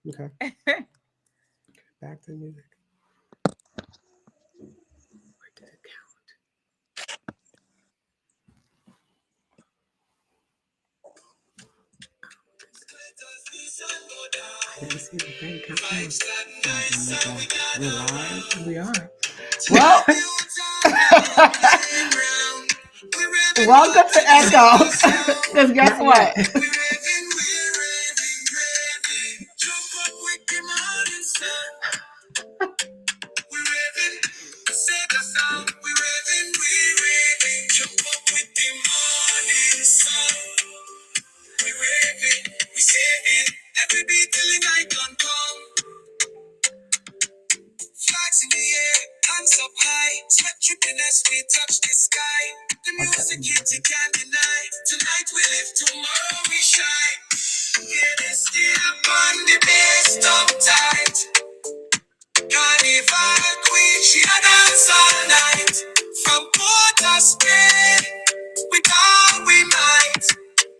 Okay. Back to the music. Where did it I didn't see the thing come We're live. We are. Well, welcome to Echo. Because guess Not yet. what? Flags in the air, hands up high, sweat dripping as we touch the sky. The music hits, you can't deny. Tonight we live, tomorrow we shine. Yeah, they still on the bass, top tight. Carnival queen, she a dance all night. From Port of Spain, with all we might.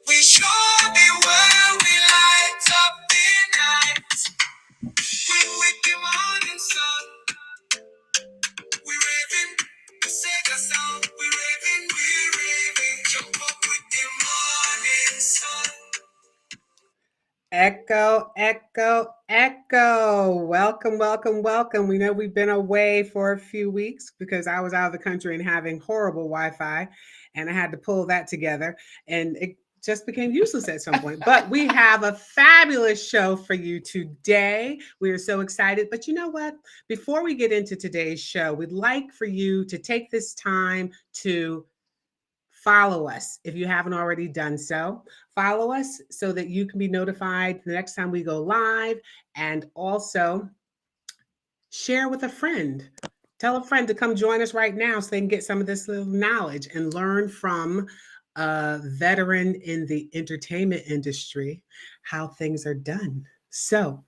We show the world we light up the night. With the morning sun. We raving, the Sega sound. We raving, we raving. Jump up with the morning sun. Echo, echo, echo. Welcome, welcome, welcome. We know we've been away for a few weeks because I was out of the country and having horrible Wi Fi, and I had to pull that together. And it just became useless at some point. But we have a fabulous show for you today. We are so excited. But you know what? Before we get into today's show, we'd like for you to take this time to follow us if you haven't already done so. Follow us so that you can be notified the next time we go live, and also share with a friend. Tell a friend to come join us right now so they can get some of this little knowledge and learn from a veteran in the entertainment industry how things are done. So,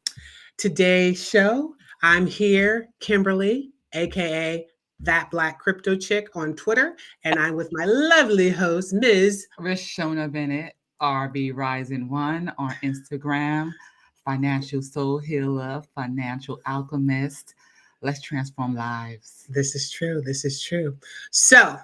today's show, I'm here, Kimberly, aka That Black Crypto Chick on Twitter, and I'm with my lovely host, Ms. Rashona Bennett, RB Rising One on Instagram, Financial Soul Healer, Financial Alchemist. Let's transform lives. This is true. This is true. So,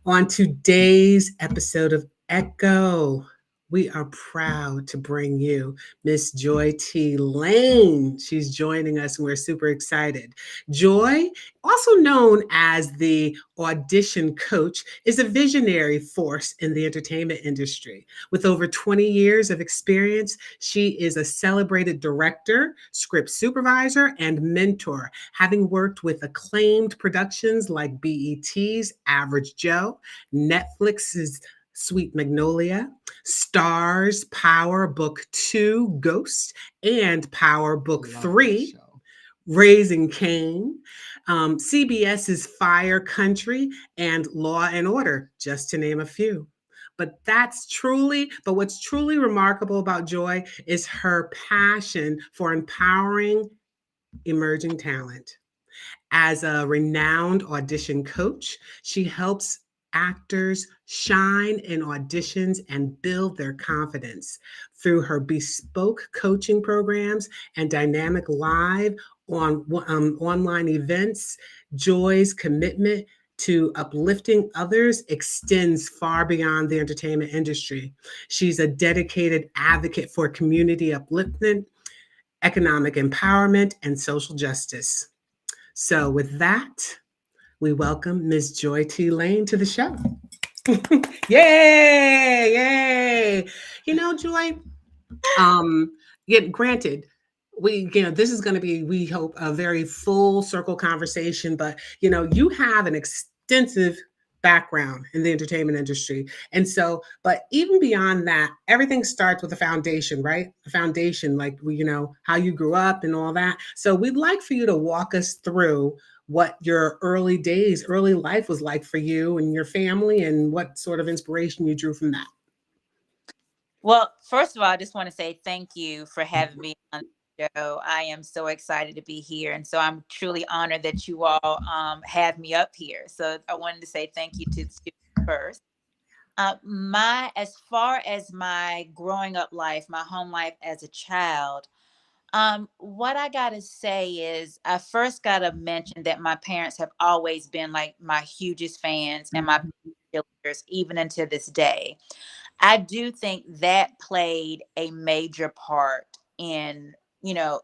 on today's episode of Echo, we are proud to bring you Miss Joy T. Lane. She's joining us and we're super excited. Joy, also known as the audition coach, is a visionary force in the entertainment industry. With over 20 years of experience, she is a celebrated director, script supervisor, and mentor, having worked with acclaimed productions like BET's Average Joe, Netflix's Sweet Magnolia, Stars Power Book 2 Ghost, and Power Book Love that 3 show. Raising Cain, CBS's Fire Country, and Law and Order, just to name a few. But what's truly remarkable about Joy is her passion for empowering emerging talent. As a renowned audition coach, she helps actors shine in auditions and build their confidence through her bespoke coaching programs and dynamic live online events. Joy's commitment to uplifting others extends far beyond the entertainment industry. She's a dedicated advocate for community upliftment, economic empowerment, and social justice. So, with that, we welcome Ms. Joy T. Lane to the show. Yay! Yay! Joy, um, granted, this is going to be, we hope, a very full circle conversation, but you have an extensive background in the entertainment industry. And so, but even beyond that, everything starts with a foundation, right? A foundation, like, how you grew up and all that. So we'd like for you to walk us through what your early days, early life was like for you and your family, and what sort of inspiration you drew from that. Well, first of all, I just want to say thank you for having me on the show. I am so excited to be here. And so I'm truly honored that you all have me up here. So I wanted to say thank you to you first. As far as my growing up life, my home life as a child, What I gotta say is I first gotta mention that my parents have always been like my hugest fans and my Mhm. cheerleaders, even until this day. I do think that played a major part in,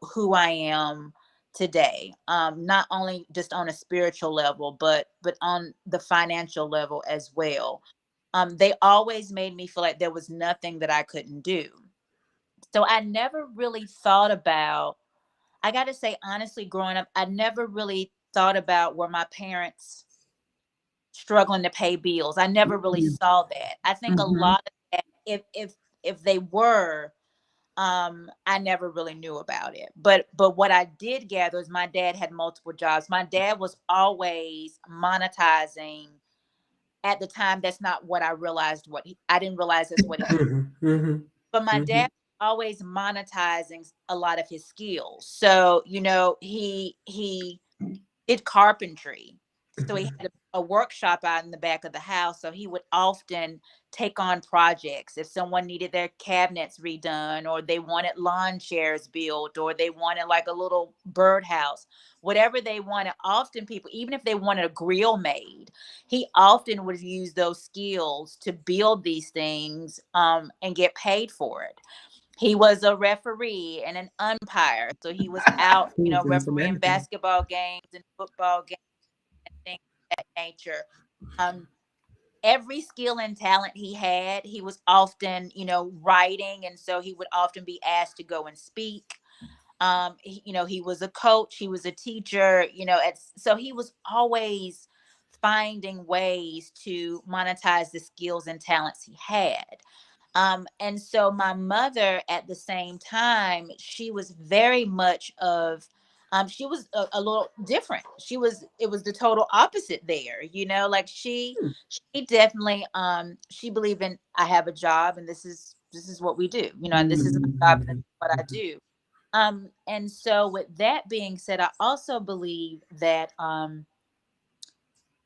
who I am today. Not only just on a spiritual level, but on the financial level as well. They always made me feel like there was nothing that I couldn't do. So I never really thought about, I got to say, honestly, growing up, I never really thought about were my parents struggling to pay bills. I never really Mhm. saw that. I think a Mhm. lot of that, if they were, I never really knew about it. But what I did gather is my dad had multiple jobs. My dad was always monetizing. At the time, that's not what I realized. I didn't realize that's what he was. Mhm. Mhm. But my dad Mhm. was always monetizing a lot of his skills. So, he did carpentry. So he had a workshop out in the back of the house. So he would often take on projects. If someone needed their cabinets redone, or they wanted lawn chairs built, or they wanted like a little birdhouse, whatever they wanted, often people, even if they wanted a grill made, he often would use those skills to build these things, and get paid for it. He was a referee and an umpire. So he was out, He was doing so refereeing many things. basketball games and football games and things of that nature. Um, every skill and talent he had, he was often, writing. And so he would often be asked to go and speak. He was a coach, he was a teacher, so he was always finding ways to monetize the skills and talents he had. And so my mother, at the same time, she was very much of, she was a little different. It was the total opposite there, like Hmm. she definitely, she believed in, I have a job and this is what we do, and this is my job and this Mhm. is what I Mhm. do. And so with that being said, I also believe that,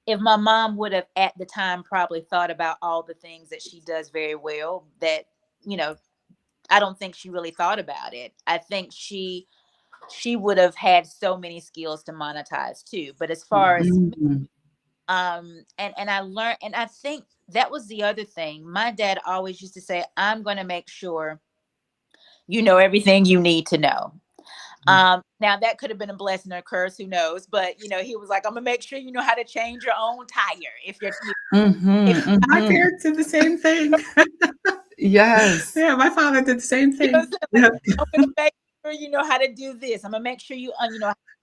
if my mom would have at the time probably thought about all the things that she does very well, that, you know I don't think she really thought about it. I think she would have had so many skills to monetize too. But as far as me, Mhm. and I learned, and I think that was the other thing. My dad always used to say, I'm going to make sure you know everything you need to know. Now that could have been a blessing or a curse, who knows? But he was like, I'm gonna make sure you know how to change your own tire if Mhm. My Mhm. parents did the same thing. Yes. Yeah, my father did the same you know what thing. I'm saying? Like, Yeah. I'm gonna make sure you know how to do this. I'm gonna make sure you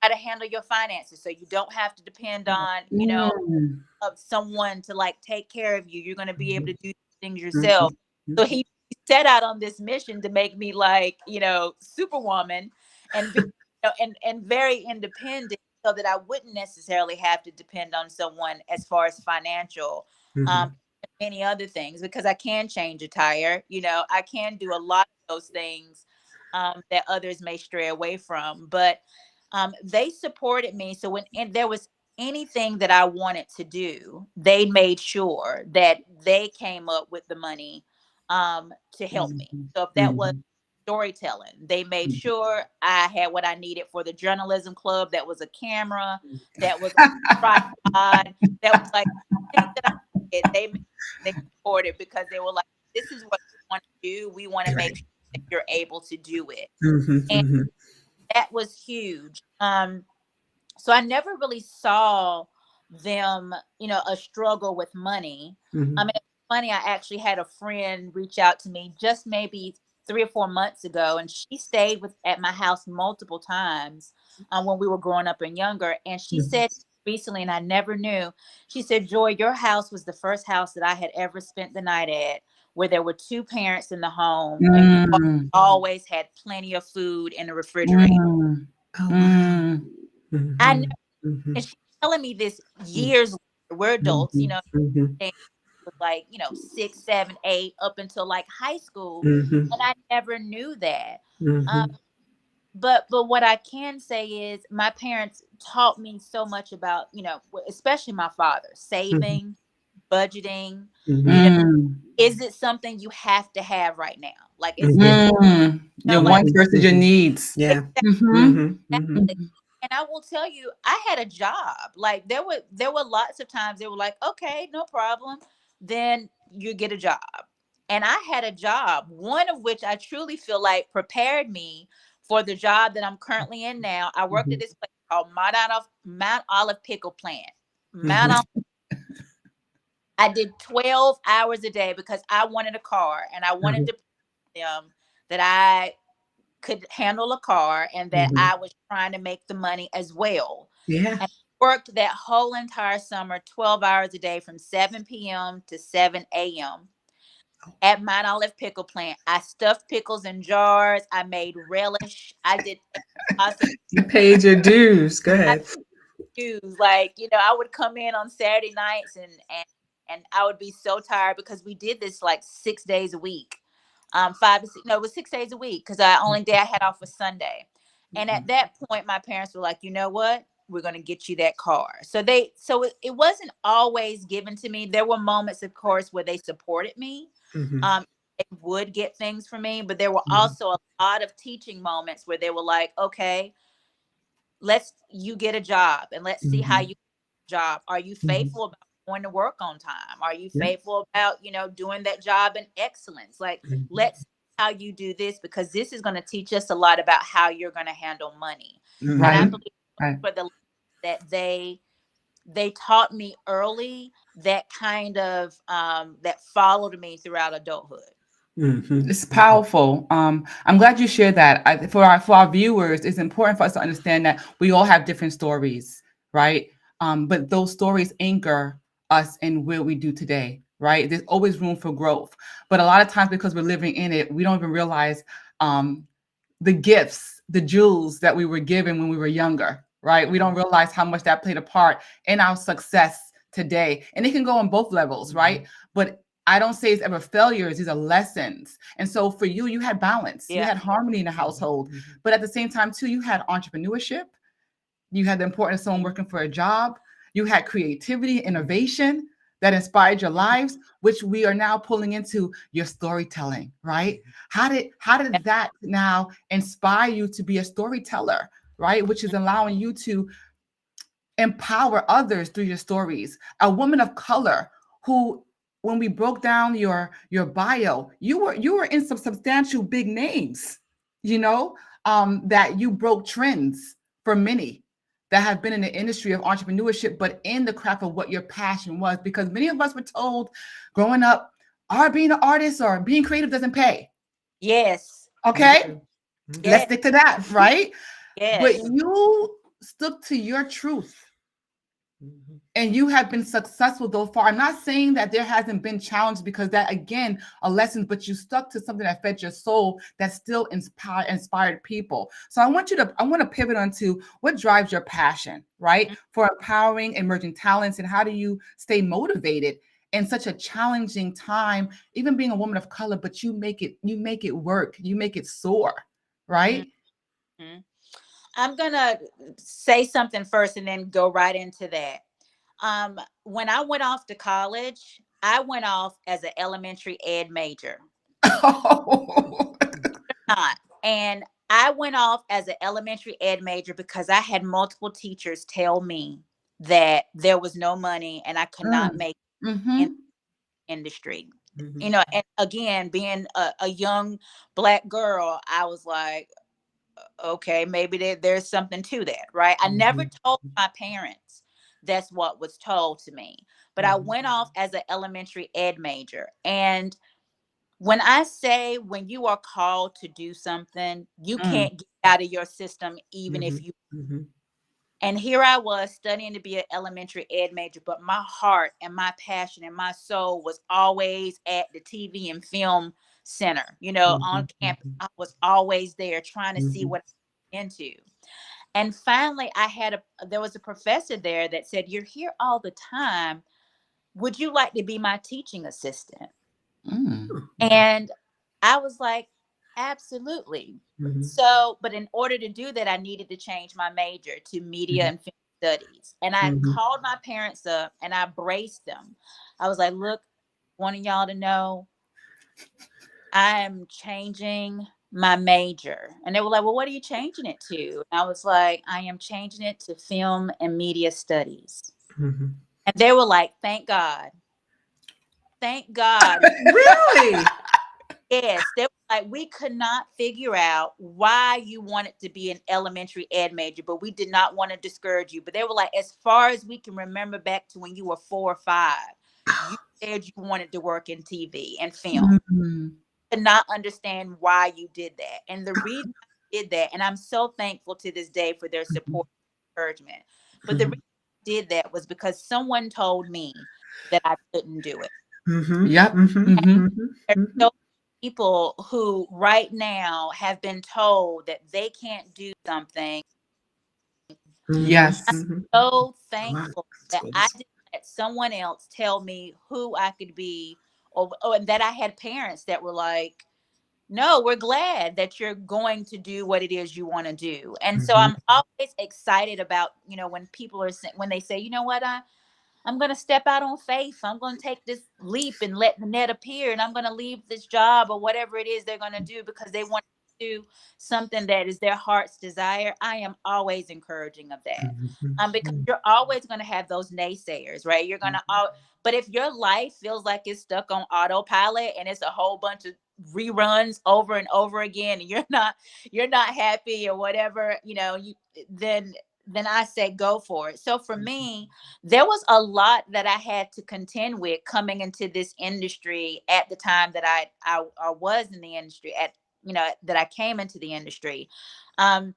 how to handle your finances, so you don't have to depend on Mm. of someone to like take care of you. You're going to be able to Mhm. do things yourself. Mhm. So Mhm. he set out on this mission to make me like, superwoman, and be, and very independent, so that I wouldn't necessarily have to depend on someone as far as financial, um, Mhm. and many other things, because I can change a tire. I can do a lot of those things, that others may stray away from. But they supported me. So and there was anything that I wanted to do, they made sure that they came up with the money, to help me. Mhm. So if that was Mhm. storytelling, they made Mhm. sure I had what I needed for the journalism club. That was a camera, that was a tripod, that was like things that I did. They supported, because they were like, "This is what we want to do. We want to make Right. sure that you're able to do it," Mhm. and Mhm. that was huge. So I never really saw them, a struggle with money. I mean, Mhm. it's funny. I actually had a friend reach out to me just maybe 3 or 4 months ago, and she stayed at my house multiple times, when we were growing up and younger. And she Mhm. said recently, and I never knew. She said, "Joy, your house was the first house that I had ever spent the night at, where there were two parents in the home, and you Mm. always had plenty of food in the refrigerator." Mm. Oh, wow. Mm. I know, Mhm. and Mhm. she's telling me this Mhm. years later. We're adults, Mhm. Mhm. thing was like, 6, 7, 8, up until like high school, Mhm. and I never knew that. Um, Mhm. but what I can say is my parents taught me so much about, especially my father, Mhm. saving, budgeting. You know, Mhm. Mm. is it something you have to have right now? Like it's Mhm. Your like wants Mhm. versus your Mhm. needs. Yeah. Mm-hmm. Mhm. Mhm. exactly. And I will tell you, I had a job. Like there were lots of times they were like, okay, no problem. Then you get a job. And I had a job, one of which I truly feel like prepared me for the job that I'm currently in now. I worked at Mhm. this place called Mount Olive Pickle Plant. Mount Mhm. Olive. I did 12 hours a day because I wanted a car and I wanted Mhm. to prove them that I could handle a car and that Mhm. I was trying to make the money as well. Yeah. And worked that whole entire summer, 12 hours a day from 7 p.m. to 7 a.m. at Mount Olive Pickle Plant. I stuffed pickles in jars. I made relish. I did possible. You paid your dues. Go I ahead. dues. Like, I would come in on Saturday nights and I would be so tired because we did this like 6 days a week. 5 to 6, no, it was 6 days a week because the only day I had off was Sunday. And at Mhm. that point, my parents were like, you know what? We're gonna get you that car. So it wasn't always given to me. There were moments, of course, where they supported me. Mhm. Um, they would get things for me, but there were Mhm. also a lot of teaching moments where they were like, okay, let's you get a job and let's see how Mhm. you job. Are you Mhm. faithful about going to work on time? Are you Yeah. faithful about, doing that job in excellence? Like, Mhm. let's see how you do this because this is going to teach us a lot about how you're going to handle money. And I Mhm. Right. believe Right. for the that they taught me early that kind of that followed me throughout adulthood. Mhm. It's powerful. I'm glad you shared that. For our viewers, it's important for us to understand that we all have different stories, right? But those stories anchor us in where we do today, right? There's always room for growth, but a lot of times because we're living in it, we don't even realize um, the gifts, the jewels that we were given when we were younger, right? We don't realize how much that played a part in our success today. And it can go on both levels, right? But I don't say it's ever failures, these are lessons. And so for you, you had balance, you Yeah. had harmony in the household, but at the same time, too, you had entrepreneurship, you had the importance of someone working for a job. You had creativity, innovation that inspired your lives, which we are now pulling into your storytelling, right? How did that now inspire you to be a storyteller, right? Which is allowing you to empower others through your stories. A woman of color who, when we broke down your bio, you were in some substantial big names, that you broke trends for many that have been in the industry of entrepreneurship, but in the craft of what your passion was. Because many of us were told growing up, being an artist or being creative doesn't pay. Yes. Very Okay, true. Mhm. let's Yes. stick to that, right? But Yes. you stuck to your truth Mhm. and you have been successful so far. I'm not saying that there hasn't been challenges because that again are lessons, but you stuck to something that fed your soul that still inspired people. So I want to pivot onto what drives your passion, right? For empowering emerging talents, and how do you stay motivated in such a challenging time, even being a woman of color, but you make it work, you make it soar, right? Mhm. I'm gonna say something first and then go right into that. When I went off to college, I went off as an elementary ed major. Not. And I went off as an elementary ed major because I had multiple teachers tell me that there was no money and I could not Mm. make it in Mm-hmm. the industry. Mhm. And again, being a young black girl, I was like, okay, maybe there's something to that, right? I never Mhm. told my parents that's what was told to me, but I Mhm. went off as an elementary ed major. And when I say when you are called to do something, you Mm. can't get out of your system, even if Mhm. you. Mhm. And here I was studying to be an elementary ed major, but my heart and my passion and my soul was always at the TV and film center, on Mhm. campus. Mhm. I was always there trying to see Mhm. what I'm into. And finally, there was a professor there that said, "You're here all the time. Would you like to be my teaching assistant?" Mm. Okay. And I was like, absolutely. Mhm. So, but in order to do that, I needed to change my major to media Mhm. and film studies. And I Mhm. called my parents up and I braced them. I was like, look, wanting y'all to know I'm changing my major. And they were like, well, what are you changing it to? And I was like, I am changing it to film and media studies. Mhm. And they were like, thank God. Thank God. Really? Yes. They were like, we could not figure out why you wanted to be an elementary ed major, but we did not want to discourage you. But they were like, as far as we can remember back to when you were 4 or 5, you said you wanted to work in TV and film. Mhm. To not understand why you did that. And the reason I did that, and I'm so thankful to this day for their support and encouragement. But the Mhm. reason I did that was because someone told me that I couldn't do it. Mhm. Yep. Mhm. Mhm. Mhm. There's Mhm. so many people who right now have been told that they can't do something. Mhm. Yes. I'm Mhm. so Wow, thankful that's that good. I didn't let someone else tell me who I could be, or and that I had parents that were like, no, we're glad that you're going to do what it is you want to do. And so Mhm. I'm always excited about, when people when they say, you know what, I'm going to step out on faith. I'm going to take this leap and let the net appear. And I'm going to leave this job or whatever it is they're going to do because they want to do something that is their heart's desire. I am always encouraging of that. Because Mhm. you're always going to have those naysayers, right? You're going to, but if your life feels like it's stuck on autopilot and it's a whole bunch of reruns over and over again, and you're not happy or whatever, then I say go for it. So for me, there was a lot that I had to contend with coming into this industry at the time that I was in the industry that I came into the industry. Um,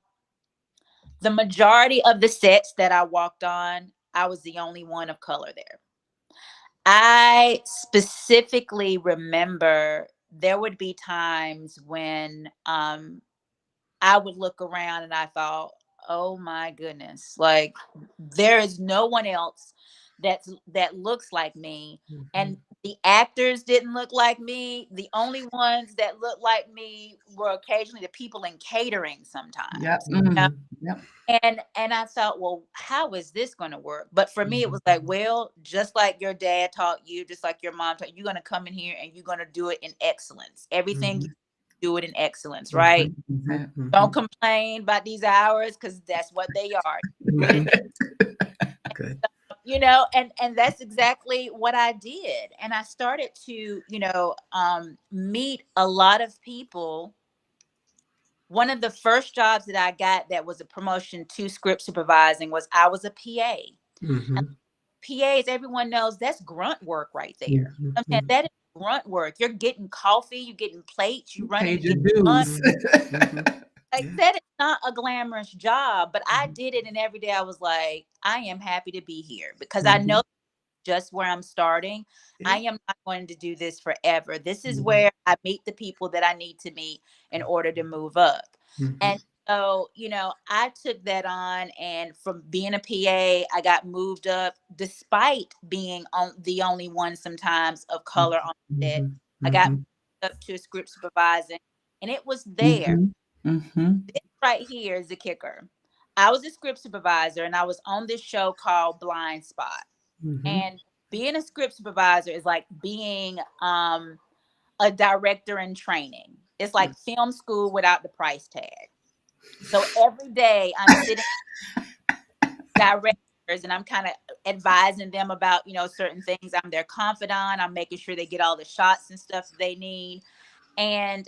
the majority of the sets that I walked on, I was the only one of color there. I specifically remember there would be times when I would look around and I thought, oh my goodness, like there is no one else that looks like me. And Mhm. the actors didn't look like me. The only ones that looked like me were occasionally the people in catering Yep. sometimes. Mhm. Yep. And I thought, well, how is this going to work? But for me, it was like, well, just like your dad taught you, just like your mom taught you, you're going to come in here and you're going to do it in excellence. Everything you Mhm. do it in excellence, right? Mhm. Mhm. Don't Mhm. complain about these hours because that's what they are. Do it in, Mhm. Good. and that's exactly what I did. And I started to, meet a lot of people. One of the first jobs that I got that was a promotion to script supervising was I was a PA. And Mhm. PAs, everyone knows that's grunt work right there. Mhm. I'm saying Mhm. that is grunt work. You're getting coffee, you're getting plates, you running to Paid your get lunch. dues. Mhm. Mhm. Like Yeah. that is not a glamorous job, but I Mhm. did it, and every day I was like, I am happy to be here because I know Mhm. just where I'm starting. Yeah. I am not going to do this forever. This is Mhm. where I meet the people that I need to meet in order to move up. Mhm. And so, I took that on, and from being a PA, I got moved up despite being on the only one sometimes of color on set. Mhm. I got Mhm. moved up to script supervising, and it was there. Mhm. Mhm. This right here is the kicker. I was a script supervisor, and I was on this show called Blind Spot. Mhm. And being a script supervisor is like being a director in training. It's like film school without the price tag. So every day I'm sitting directors and I'm kind of advising them about, certain things. I'm their confidant. I'm making sure they get all the shots and stuff they need. And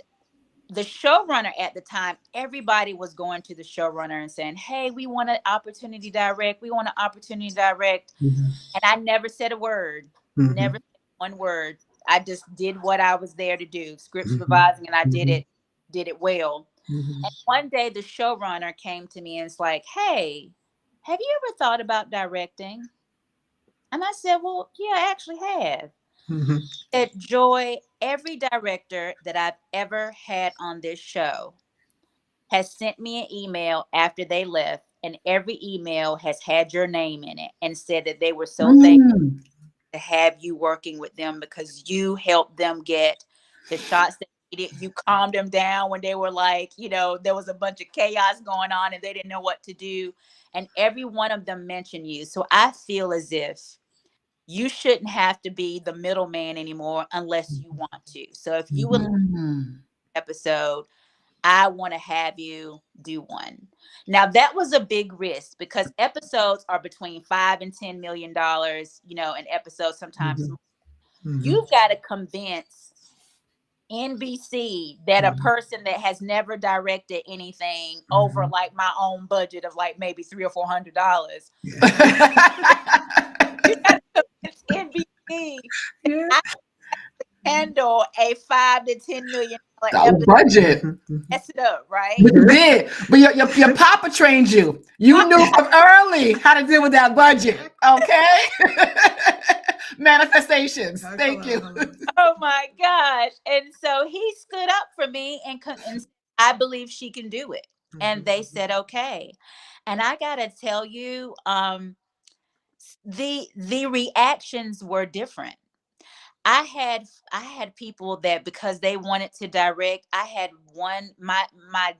the showrunner at the time, everybody was going to the showrunner and saying, hey, we want an opportunity direct. We want an opportunity direct. Mhm. And I never said a word, never Mhm. said one word. I just did what I was there to do, script Mhm. supervising, and I Mhm. did it well. Mhm. And one day the showrunner came to me and it's like, hey, have you ever thought about directing? And I said, well, yeah, I actually have. Mhm. At Joy, every director that I've ever had on this show has sent me an email after they left, and every email has had your name in it and said that they were so thankful Mm. to have you working with them because you helped them get the shots they needed. You calmed them down when they were like, there was a bunch of chaos going on and they didn't know what to do. And every one of them mentioned you. So I feel as if you shouldn't have to be the middleman anymore unless you want to. So if you would like Mm. episode, I want to have you do one. Now that was a big risk because episodes are between $5 and $10 million, an episode sometimes. You've got to convince NBC that a person that has never directed anything over like my own budget of like maybe $300 or $400, you got to convince NBC Yeah. I can handle a $5 to $10 million The episode. budget. Mess it up, right? But you did. But your papa trained you. You knew from early how to deal with that budget. Okay? Manifestations. Thank you. Oh my gosh. And so he stood up for me and I believe she can do it. And they said, okay. And I got to tell you, the reactions were different. I had people that because they wanted to direct, I had my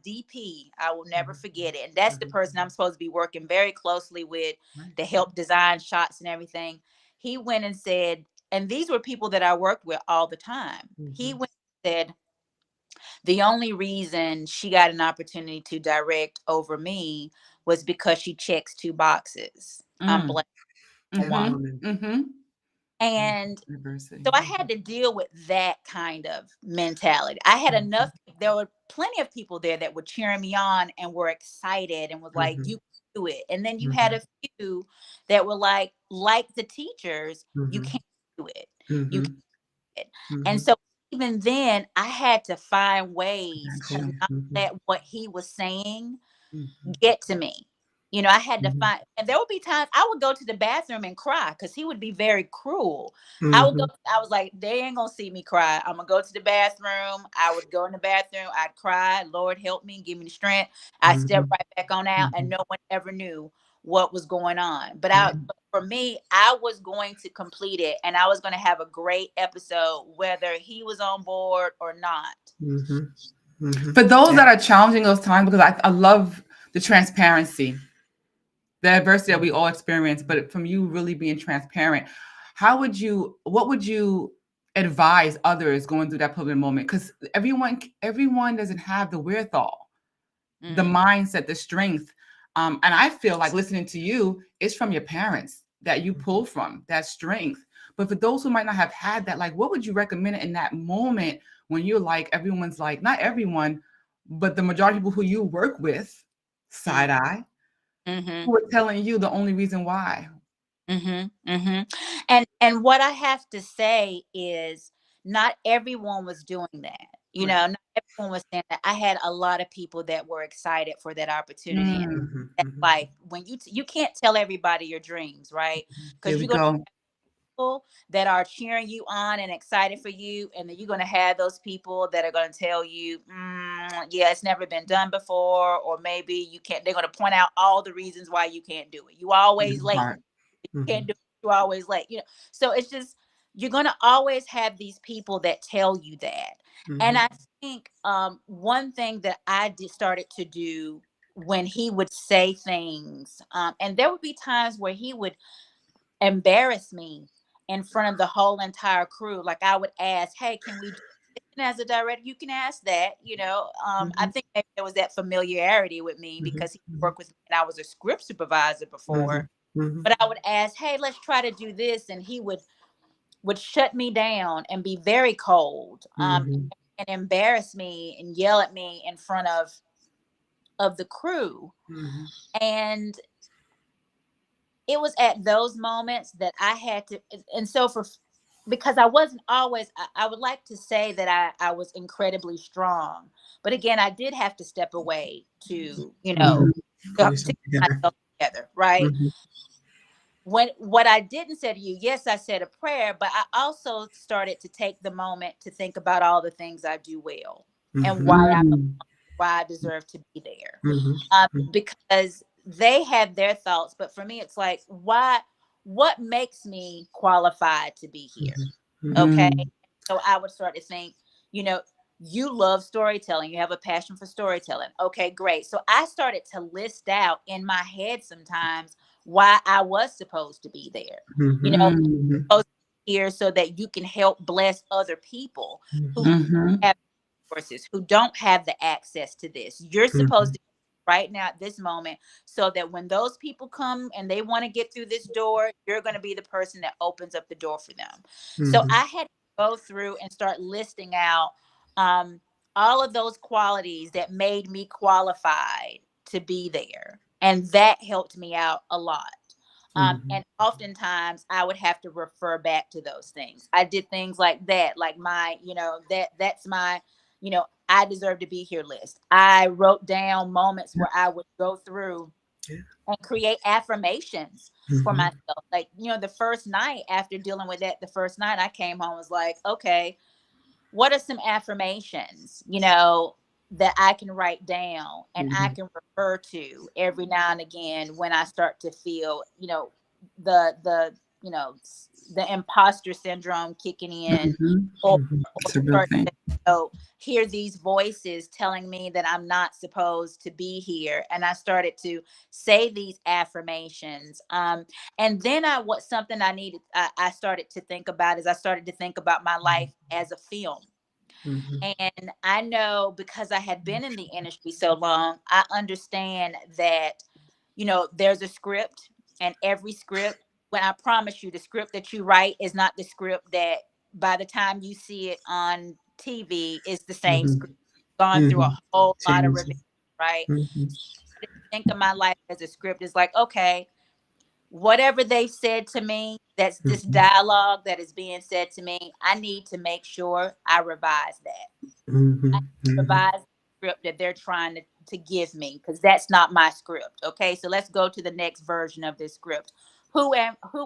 DP, I will never forget it. And that's the person I'm supposed to be working very closely with to help design shots and everything. He went and said, and these were people that I worked with all the time. He went and said, the only reason she got an opportunity to direct over me was because she checks 2 boxes. I'm black. And so I had to deal with that kind of mentality. I had enough, there were plenty of people there that were cheering me on and were excited and was like, you can do it. And then you had a few that were like the teachers, you can't do it. You can't do it. And so even then I had to find ways to not let what he was saying get to me. I had to find, and there would be times I would go to the bathroom and cry because he would be very cruel. I was like, they ain't gonna see me cry. I'm gonna go to the bathroom. I would go in the bathroom. I'd cry. Lord help me, give me the strength. I stepped right back on out, and no one ever knew what was going on. But for me, I was going to complete it, and I was going to have a great episode, whether he was on board or not. For those that are challenging those times, because I love the transparency, the adversity that we all experience, but from you really being transparent, what would you advise others going through that pivotal moment? Because everyone doesn't have the wherewithal, the mindset, the strength. And I feel like listening to you is from your parents that you pull from, that strength. But for those who might not have had that, like, what would you recommend in that moment when you're like, everyone's like, not everyone, but the majority of people who you work with, side eye, who are telling you the only reason why. And what I have to say is not everyone was doing that. Not everyone was saying that. I had a lot of people that were excited for that opportunity. And that's like when you can't tell everybody your dreams, right? Because you're going to people that are cheering you on and excited for you, and then you're going to have those people that are going to tell you, yeah, it's never been done before, or maybe you can't. They're going to point out all the reasons why you can't do it. You always late. You can't do it. You're always late. So it's just you're going to always have these people that tell you that. And I think one thing that I started to do when he would say things, and there would be times where he would embarrass me in front of the whole entire crew. Like I would ask, hey, can we do this? And as a director, you can ask that, I think maybe there was that familiarity with me because he worked with me and I was a script supervisor before. But I would ask, hey, let's try to do this. And he would shut me down and be very cold and embarrass me and yell at me in front of the crew. And it was at those moments that I had to, and so because I wasn't always, I would like to say that I was incredibly strong, but again, I did have to step away to, to get myself together, right? What I didn't say to you, yes, I said a prayer, but I also started to take the moment to think about all the things I do well and why I deserve to be there, because they have their thoughts, but for me, it's like, what makes me qualified to be here? Okay. So I would start to think, you love storytelling. You have a passion for storytelling. Okay, great. So I started to list out in my head sometimes why I was supposed to be there. You know, Mhm. supposed to be here so that you can help bless other people who Mhm. have resources, who don't have the access to this. You're supposed to right now at this moment, so that when those people come and they want to get through this door, you're going to be the person that opens up the door for them. So I had to go through and start listing out um, all of those qualities that made me qualified to be there, and that helped me out a lot. And oftentimes I would have to refer back to those things. I did things like that, like my, that's my, I deserve to be here list. I wrote down moments where I would go through and create affirmations for myself. Like, the first night after dealing with that, the first night I came home was like, okay, what are some affirmations, that I can write down and I can refer to every now and again when I start to feel, the the imposter syndrome kicking in, Mhm. or, It's a real start thing. to hear these voices telling me that I'm not supposed to be here. And I started to say these affirmations. And then something I needed, I started to think about is I started to think about my life as a film. And I know, because I had been in the industry so long, I understand that, there's a script, and every script, when I promise you, the script that you write is not the script that by the time you see it on TV is the same script. Gone through a whole lot of Change. revisions, right? So I think of my life as a script. It's like, okay, whatever they said to me, that's this dialogue that is being said to me, I need to make sure I revise that. I revise the script that they're trying to give me, because that's not my script. Okay, so let's go to the next version of this script. Who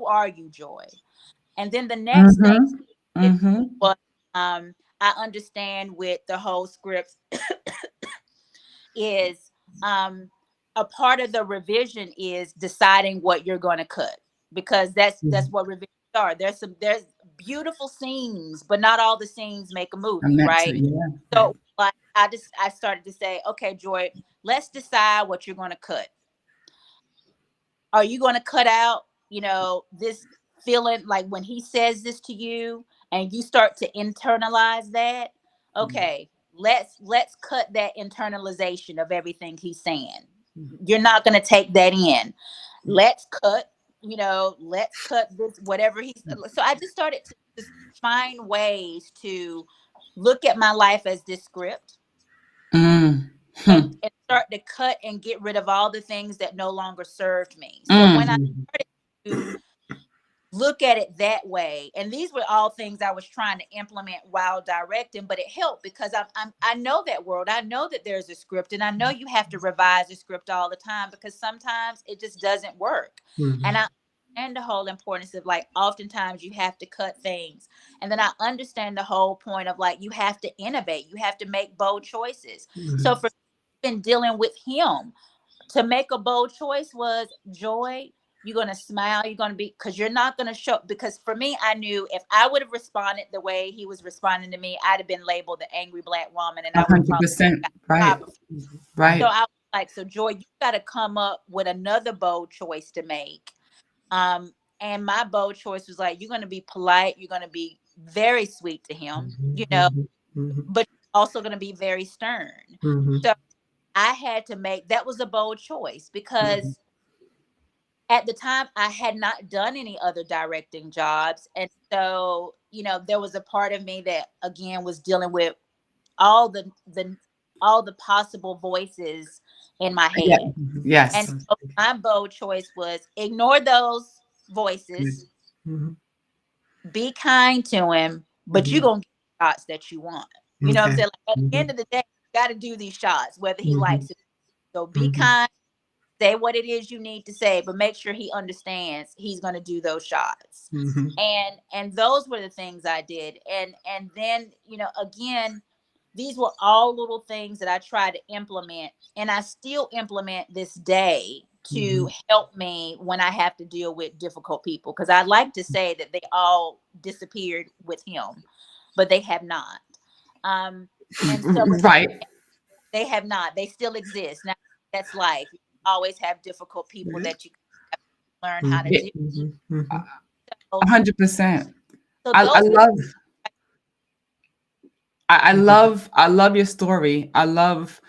are you, Joy? And then the next thing Mhm. is Mhm. what I understand with the whole script is a part of the revision is deciding what you're going to cut, because that's what revisions are. There's beautiful scenes, but not all the scenes make a I'm movie, meant to, right? yeah. So like I started to say, okay, Joy, let's decide what you're going to cut. Are you going to cut out, this feeling, like when he says this to you and you start to internalize that? Okay, let's cut that internalization of everything he's saying. You're not going to take that in. Let's cut, let's cut this, whatever he's. So I just started to just find ways to look at my life as this script, Mm. and start to cut and get rid of all the things that no longer served me. So when I Mm. started to look at it that way, and these were all things I was trying to implement while directing, but it helped because I know that world. I know that there's a script, and I know you have to revise the script all the time because sometimes it just doesn't work. And I understand the whole importance of, like, oftentimes you have to cut things, and then I understand the whole point of, like, you have to innovate, you have to make bold choices. So for been dealing with him, to make a bold choice was, Joy, you're going to smile, you're going to be, because you're not going to show, because for me, I knew if I would have responded the way he was responding to me, I'd have been labeled the angry Black woman, and I would have probably 100%. got Right. fired. So Right. I was like, so Joy, you got to come up with another bold choice to make. And my bold choice was like, you're going to be polite, you're going to be very sweet to him, but you're also going to be very stern. So I had to make, that was a bold choice, because at the time I had not done any other directing jobs. And so, there was a part of me that again was dealing with all the possible voices in my Yeah. head. And Yes. so my bold choice was ignore those voices, be kind to him, but you're gonna get shots that you want. You know what I'm saying? Like, at the end of the day, you gotta do these shots, whether he likes it. So be kind, say what it is you need to say, but make sure he understands he's going to do those shots. And those were the things I did. And then, again, these were all little things that I tried to implement, and I still implement this day to help me when I have to deal with difficult people, because I like to say that they all disappeared with him, but they have not. And so Right. they have not. They still exist. Now that's life. You always have difficult people that you have to learn how to Mhm, do. mhm, mhm. So, 100%. so I those are love I Mhm, love I love your story. I love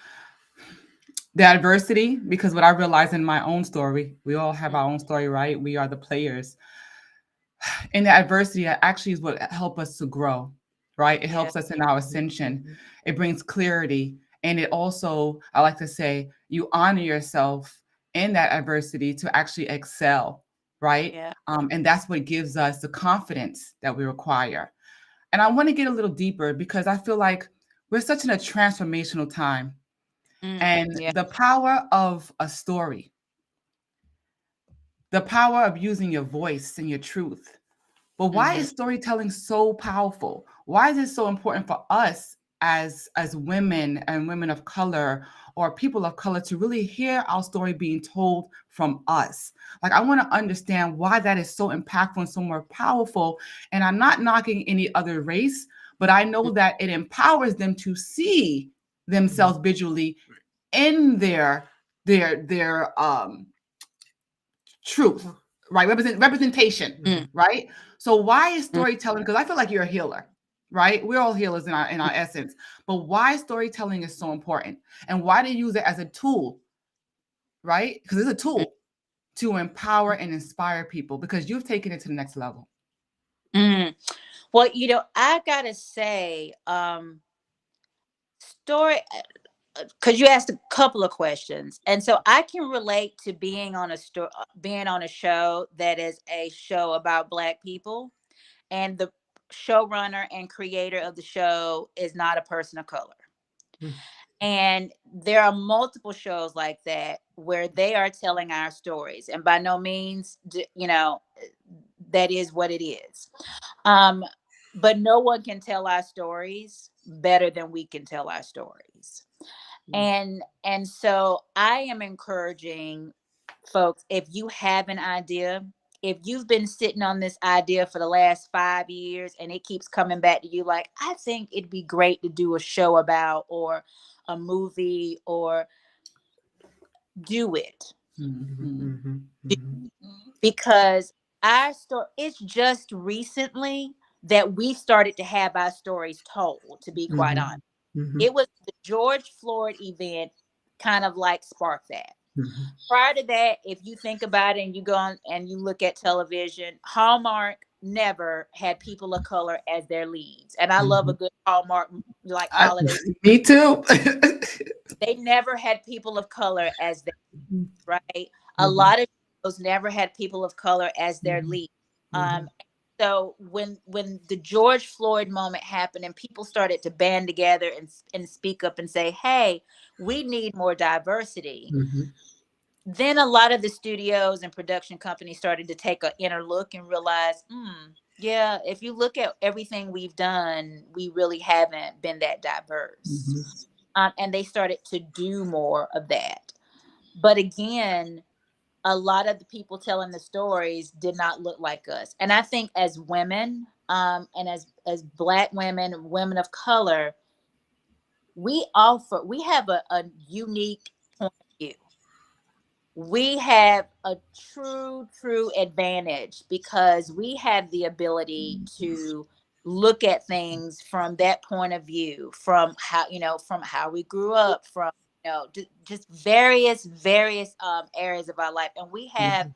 the adversity because what I realized in my own story, we all have our own story, right? We are the players. And the adversity actually is what help us to grow, right? It yeah, helps us in our ascension. It brings clarity. And it also, I like to say, you honor yourself in that adversity to actually excel, right? yeah. And that's what gives us the confidence that we require. And I want to get a little deeper because I feel like we're such in a transformational time. And Yeah. the power of a story, the power of using your voice and your truth. But why Mm-hmm. is storytelling so powerful? Why is it so important for us as women and women of color or people of color to really hear our story being told from us? Like I want to understand why that is so impactful and so more powerful. And I'm not knocking any other race, but I know that it empowers them to see themselves visually in their truth, right? Representation, Mm-hmm. right? So why is storytelling? Because I feel like you're a healer, right? We're all healers in our essence. But why storytelling is so important, and why do you use it as a tool, right? Because it's a tool to empower and inspire people. Because you've taken it to the next level. Mm. Well, I gotta say, story, because you asked a couple of questions, and so I can relate to being on a show that is a show about Black people, and the showrunner and creator of the show is not a person of color. mhm, And there are multiple shows like that where they are telling our stories, and by no means, that is what it is. Um, but no one can tell our stories better than we can tell our stories. And so I am encouraging folks, if you have an idea, if you've been sitting on this idea for the last 5 years and it keeps coming back to you, like, I think it'd be great to do a show about, or a movie, or do it. Mhm. mhm, Do- mhm, Because our story, it's just recently that we started to have our stories told, to be quite honest. mhm, mhm, It was the George Floyd event kind of like sparked that. mhm, Prior to that, if you think about it and you go on and you look at television, Hallmark never had people of color as their leads. And I love a mhm, good Hallmark, like I, holiday. me too. They never had people of color as their, right? A mhm, lot of shows never had people of color as their mhm, lead. Um, mhm, so when the George Floyd moment happened and people started to band together and speak up and say, "Hey, we need more diversity," mhm, then a lot of the studios and production companies started to take an inner look and realize, yeah, if you look at everything we've done, we really haven't been that diverse. mhm, And they started to do more of that. But again, a lot of the people telling the stories did not look like us. And I think as women, and as Black women, women of color, we have a unique point of view. We have a true advantage because we have the ability to look at things from that point of view, from how we grew up, from just various areas of our life, and we have mhm,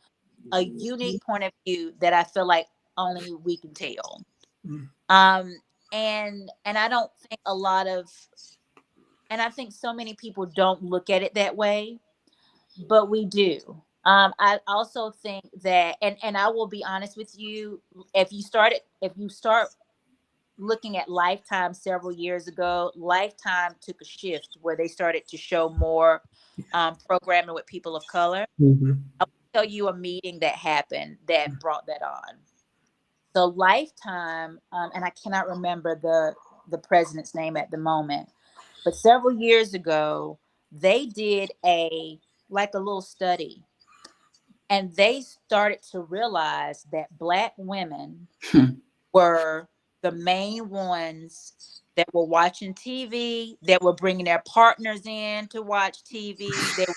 a unique point of view that I feel like only we can tell. mhm, um and I don't think and I think so many people don't look at it that way, but we do. I also think that, and I will be honest with you, if you start looking at Lifetime several years ago, Lifetime took a shift where they started to show more programming with people of color. mhm, I'll tell you a meeting that happened that brought that on. So Lifetime, and I cannot remember the president's name at the moment, but several years ago, they did a little study, and they started to realize that Black women were the main ones that were watching TV, that were bringing their partners in to watch TV. They were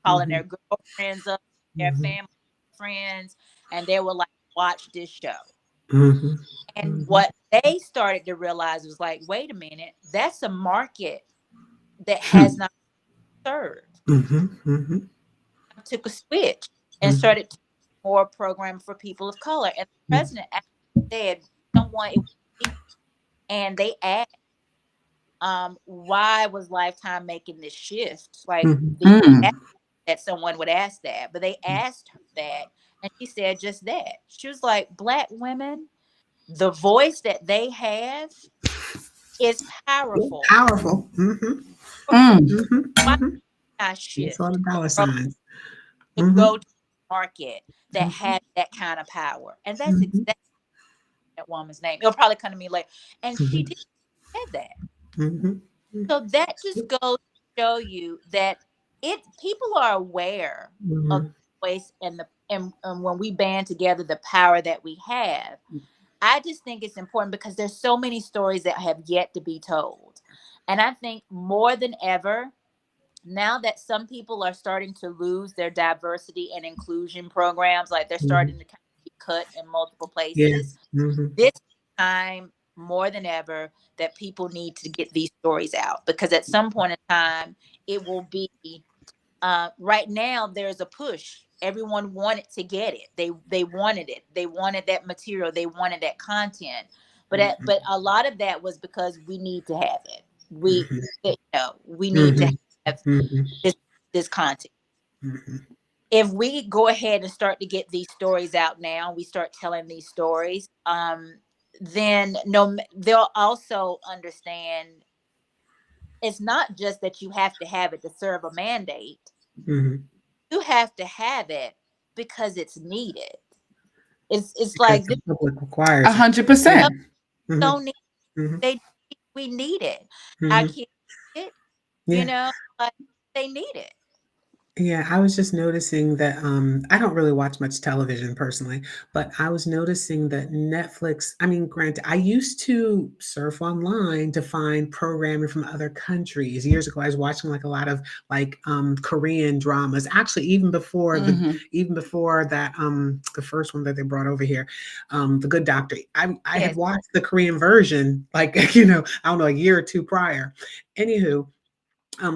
calling their girlfriends up, their family friends, and they were like, watch this show. And what they started to realize was like, wait a minute, that's a market that has not served. Took a switch and started to more program for people of color. And the president actually said, someone, it was, and they asked, why was Lifetime making this shift? Like that someone would ask that, but they asked her that, and she said just that. She was like, Black women, the voice that they have is powerful. Powerful. Why I It's all shift the dollar signs. to go to the market that has that kind of power? And that's exactly that woman's name. It'll probably come to me later. And she did say that. So that just goes to show you that people are aware of the voice and when we band together, the power that we have. I just think it's important because there's so many stories that have yet to be told. And I think more than ever, now that some people are starting to lose their diversity and inclusion programs, like they're starting to kind of be cut in multiple places, this time more than ever that people need to get these stories out, because at some point in time it will be right now there's a push. Everyone wanted to get it. They wanted it. They wanted that material. They wanted that content. But but a lot of that was because we need to have it. We need to have this content. If we go ahead and start to get these stories out now, we start telling these stories, then they'll also understand it's not just that you have to have it to serve a mandate. You have to have it because it's needed. It's Because like the public requires 100%. don't need we need it. Our kids need it, like they need it. Yeah, I was just noticing that I don't really watch much television personally, but I was noticing that Netflix, I mean, granted, I used to surf online to find programming from other countries. Years ago, I was watching like a lot of like Korean dramas. Actually, even before that the first one that they brought over here, The Good Doctor. I had watched the Korean version like I don't know, a year or two prior. Anywho,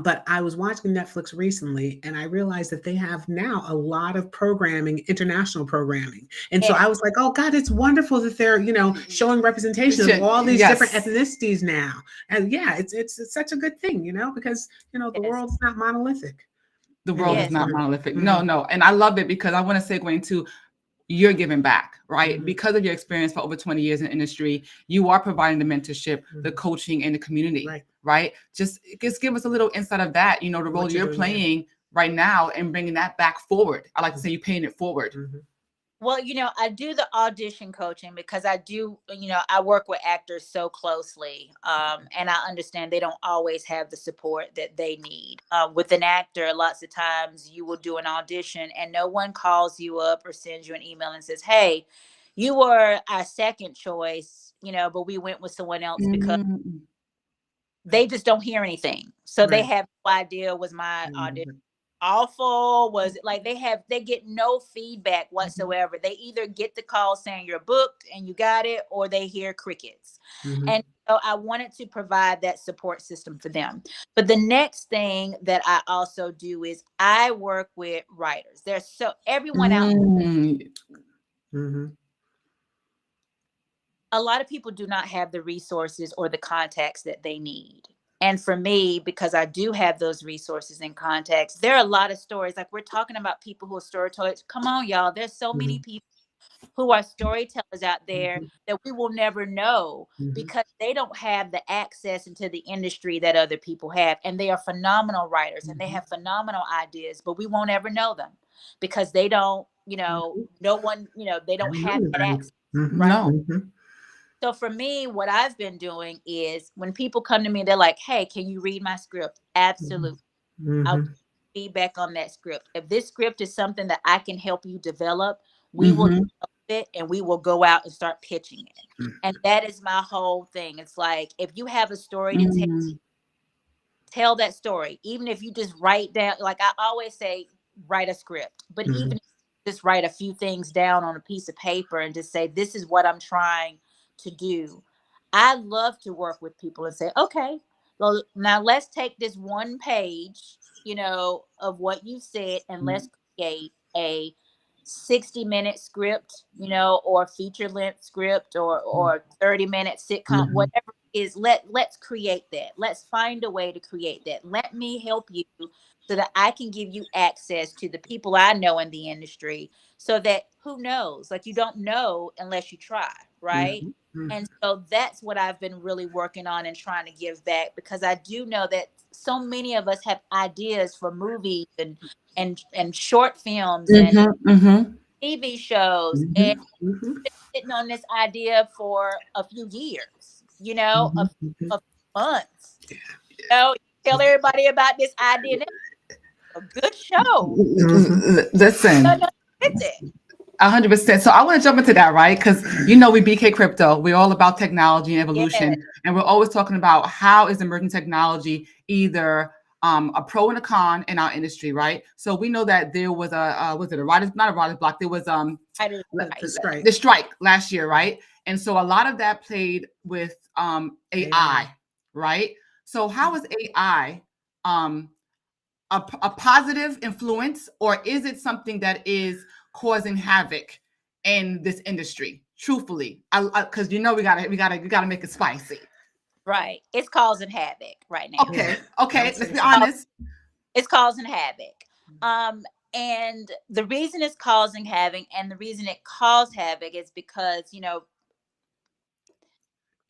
but I was watching Netflix recently and I realized that they have now a lot of programming, international programming. And so I was like, oh God, it's wonderful that they're, showing representation of all these different ethnicities now. And yeah, it's such a good thing, because, the world's not monolithic. The world is not monolithic. No. And I love it because I want to segue into you're giving back, right? Because of your experience for over 20 years in the industry, you are providing the mentorship, the coaching, and the community, right? Just give us a little insight of that, the role you're playing right now and bringing that back forward. I like to say you're paying it forward. Well, I do the audition coaching because I do, I work with actors so closely, and I understand they don't always have the support that they need. With an actor, lots of times you will do an audition and no one calls you up or sends you an email and says, hey, you were our second choice, but we went with someone else because they just don't hear anything. So they have no idea, was my audition awful? Was it like they get no feedback whatsoever? They either get the call saying you're booked and you got it, or they hear crickets. And so I wanted to provide that support system for them. But the next thing that I also do is I work with writers. There's everyone out a lot of people do not have the resources or the contacts that they need. And for me, because I do have those resources and contacts, there are a lot of stories. Like we're talking about people who are storytellers. Come on, y'all. There's so many people who are storytellers out there that we will never know because they don't have the access into the industry that other people have. And they are phenomenal writers and they have phenomenal ideas, but we won't ever know them because they don't, no one, they don't have that access. Right? No. So for me, what I've been doing is when people come to me, they're like, hey, can you read my script? Absolutely. I'll give feedback on that script. If this script is something that I can help you develop, we will develop it and we will go out and start pitching it. And that is my whole thing. It's like, if you have a story to tell that story, even if you just write down, like I always say, write a script, but even if you just write a few things down on a piece of paper and just say, this is what I'm trying to do. I love to work with people and say, okay, well, now let's take this one page, of what you said, and let's create a 60-minute script, or feature length script, or 30-minute sitcom, whatever it is. Let's create that. Let's find a way to create that. Let me help you so that I can give you access to the people I know in the industry, so that, who knows, like, you don't know unless you try, right? And so that's what I've been really working on and trying to give back, because I do know that so many of us have ideas for movies and short films and TV shows, and sitting on this idea for a few years, a few months. Tell everybody about this idea. And it's a good show. Listen. With it. 100%. So I want to jump into that, right? Because we BK Crypto, we're all about technology and evolution, and we're always talking about how is emerging technology either a pro and a con in our industry, right? So we know that there was was it a writer's, not a writer's block, there was the strike last year, right? And so a lot of that played with AI, right? So how is AI a positive influence, or is it something that is causing havoc in this industry? Truthfully, because we gotta make it spicy. Right, it's causing havoc right now. Okay, let's be honest. It's causing havoc. And the reason it's causing havoc, and the reason it caused havoc, is because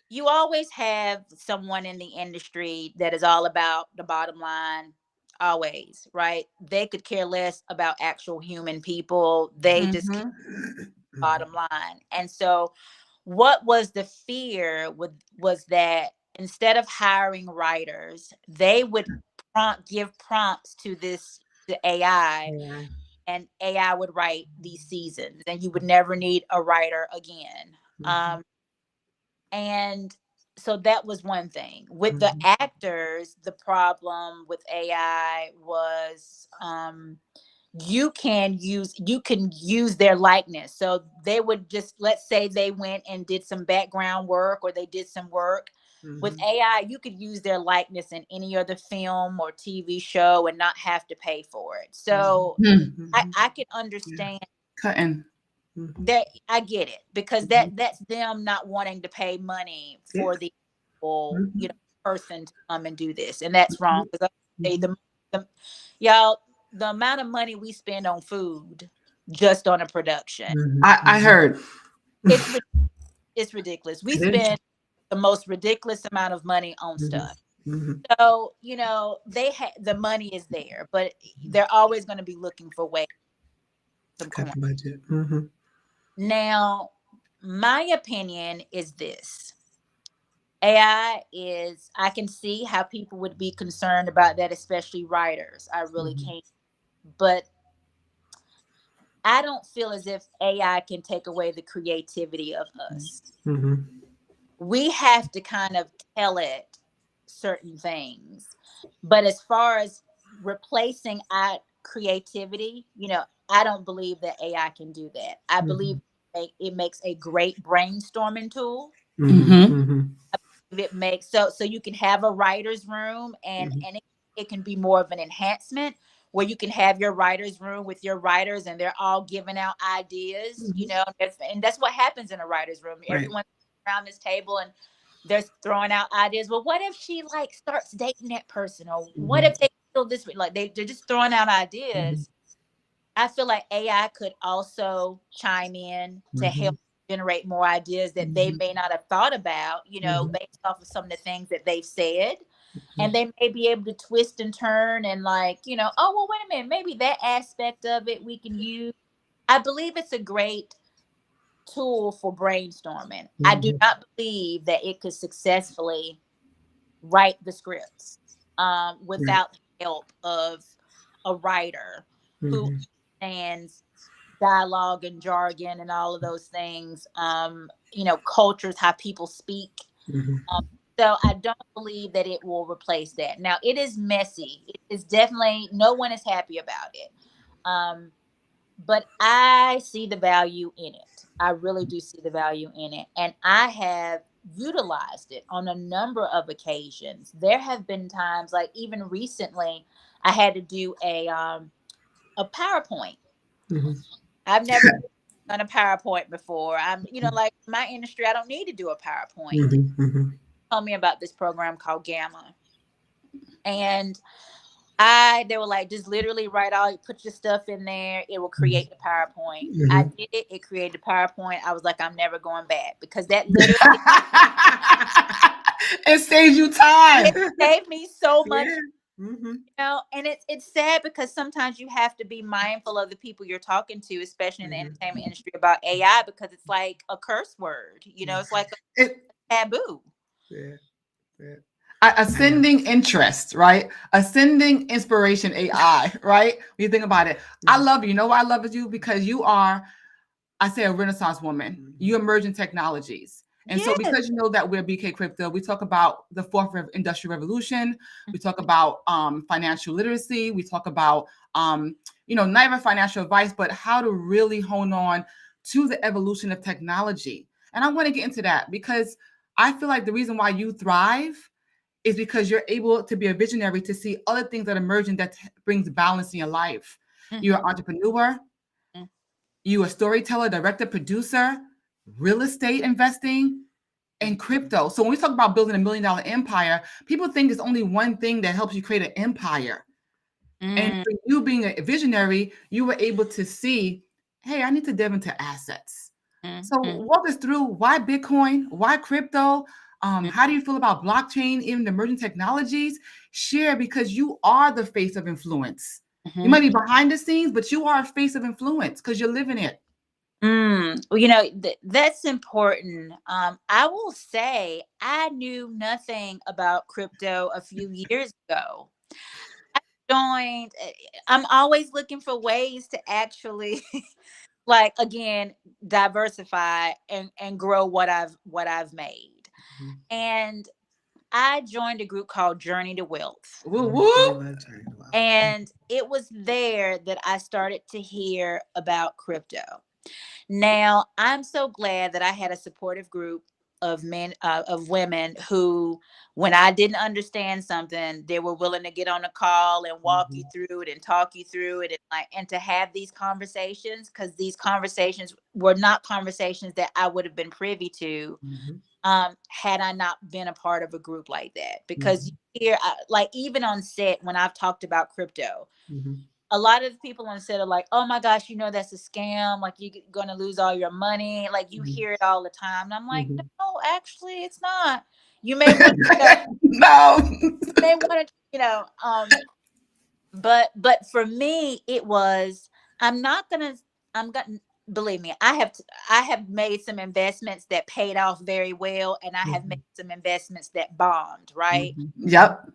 you always have someone in the industry that is all about the bottom line. Always, right? They could care less about actual human people. They just care bottom line. And so what was the fear was that instead of hiring writers, they would give prompts to the AI, and AI would write these seasons, and you would never need a writer again. And so that was one thing. With the actors, the problem with AI was you can use their likeness. So they would just, let's say they went and did some background work, or they did some work with AI. You could use their likeness in any other film or TV show and not have to pay for it. So I can understand cutting that. I get it, because that's them not wanting to pay money for the person to come and do this, and that's wrong. Because y'all, the amount of money we spend on food just on a production, I heard it's ridiculous. We spend the most ridiculous amount of money on stuff. So the money is there, but they're always going to be looking for ways to cut the budget. Now, my opinion is this: AI is, I can see how people would be concerned about that, especially writers. I really can't. But I don't feel as if AI can take away the creativity of us. We have to kind of tell it certain things. But as far as replacing our creativity, I don't believe that AI can do that. I believe it makes a great brainstorming tool. It makes so you can have a writer's room, and it can be more of an enhancement, where you can have your writer's room with your writers, and they're all giving out ideas, and that's what happens in a writer's room. Right. Everyone's around this table and they're throwing out ideas. Well, what if she starts dating that person, or what if they feel this way? Like they're just throwing out ideas. I feel like AI could also chime in to help generate more ideas that they may not have thought about, based off of some of the things that they've said. And they may be able to twist and turn and oh, well, wait a minute, maybe that aspect of it we can use. I believe it's a great tool for brainstorming. I do not believe that it could successfully write the scripts without the help of a writer who understands dialogue and jargon and all of those things. Cultures, how people speak. Mhm. So I don't believe that it will replace that. Now it is messy. It is definitely, no one is happy about it. But I see the value in it. I really do see the value in it. And I have utilized it on a number of occasions. There have been times, like even recently, I had to do a PowerPoint. Mhm. I've never done a PowerPoint before. Like my industry, I don't need to do a PowerPoint. Mhm. Mhm. Told me about this program called Gamma. And they were like, just literally write all, put your stuff in there. It will create the PowerPoint. I Mhm. did it. It created the PowerPoint. I was like, I'm never going back, because that literally It saves you time. it saved me so much. Yeah. Mhm. And it's sad, because sometimes you have to be mindful of the people you're talking to, especially in the Mhm. entertainment industry, about AI, because it's like a curse word. It's like a It, taboo. Yeah. Yeah. ascending interest, right? Ascending inspiration AI, right? When you think about it, I love you. You know why I love you? Because you are, I say, a Renaissance woman. You emerging technologies. And so Yes. because you know that we're BK Crypto, we talk about the fourth industrial revolution. We talk about financial literacy. We talk about, not even financial advice, but how to really hone on to the evolution of technology. And I want to get into that because I feel like the reason why you thrive is because you're able to be a visionary, to see other things that are emerging that brings balance in your life. You're an entrepreneur. Mhm. You a storyteller, director, producer, real estate investing, and crypto. So when we talk about building $1 million empire, people think it's only one thing that helps you create an empire. And for you being a visionary, you were able to see, hey, I need to delve into assets. So walk us through why Bitcoin, why crypto, how do you feel about blockchain, even emerging technologies? Share, because you are the face of influence. You might be behind the scenes, but you are a face of influence because you're living it. Well, that's important. I will say I knew nothing about crypto a few years ago. I joined. I'm always looking for ways to actually, like, again, diversify and grow what I've made. And I joined a group called Journey to Wealth. Woo woo. And it was there that I started to hear about crypto. Now, I'm so glad that I had a supportive group of women who, when I didn't understand something, they were willing to get on a call and walk you through it and talk you through it, and to have these conversations, because these conversations were not conversations that I would have been privy to had I not been a part of a group like that. Because here, like even on set, when I've talked about crypto, a lot of the people on set are like, "Oh my gosh, that's a scam. Like, you're gonna lose all your money." Like, you hear it all the time, and I'm like, "No, actually, it's not. You may want to, No. may want to, but for me, it was. I'm not gonna. I'm gonna believe me. I have made some investments that paid off very well, and I have made some investments that bombed. Right? Yep.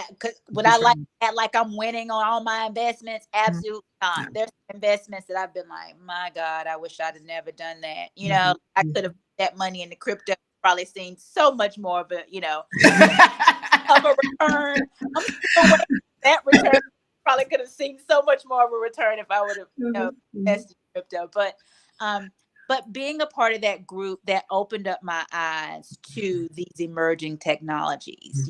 Because would I like act like I'm winning on all my investments? Absolutely not. There's investments that I've been like, my God, I wish I'd have never done that. I could have put that money into crypto, probably seen so much more of a, of a return. I'm still waiting for that return. Probably could have seen so much more of a return if I would have, invested in crypto. But being a part of that group, that opened up my eyes to these emerging technologies,